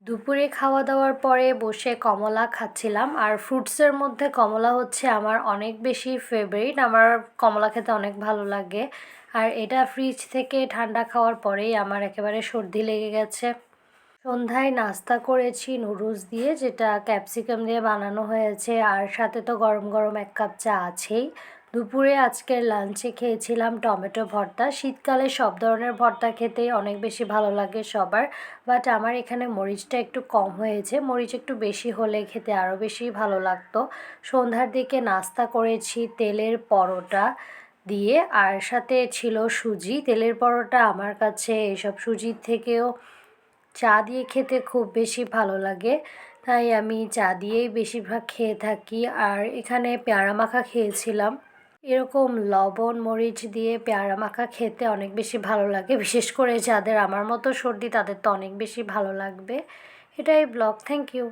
দুপুরে খাওয়া দাওয়ার পরে বসে কমলা খাচ্ছিলাম। আর ফ্রুটসের মধ্যে কমলা হচ্ছে আমার অনেক বেশি ফেভারিট। আমার কমলা খেতে অনেক ভালো লাগে। আর এটা ফ্রিজ থেকে ঠান্ডা খাওয়ার পরেই আমার একেবারে সর্দি লেগে গেছে। সন্ধ্যায় নাস্তা করেছি নুডলস দিয়ে, যেটা ক্যাপসিকাম দিয়ে বানানো হয়েছে, আর সাথে তো গরম গরম 1 কাপ চা আছেই। দুপুরে আজকের লাঞ্চে খেয়েছিলাম টমেটো ভর্তা। শীতকালে সব ধরনের ভর্তা খেতেই অনেক বেশি ভালো লাগে সবার, বাট আমার এখানে মরিচটা একটু কম হয়েছে, মরিচ একটু বেশি হলে খেতে আরও বেশি ভালো লাগতো। সন্ধ্যার দিকে নাস্তা করেছি তেলের পরোটা দিয়ে, আর সাথে ছিল সুজি। তেলের পরোটা আমার কাছে এসব সুজির থেকেও চা দিয়ে খেতে খুব বেশি ভালো লাগে, তাই আমি চা দিয়েই বেশিরভাগ খেয়ে থাকি। আর এখানে পেয়ারা মাখা খেয়েছিলাম। এরকম লবণ মরিচ দিয়ে পেয়ারা মাখা খেতে অনেক বেশি ভালো লাগে, বিশেষ করে যাদের আমার মতো সর্দি তাদের তো অনেক বেশি ভালো লাগবে। এটাই ব্লগ। Thank you.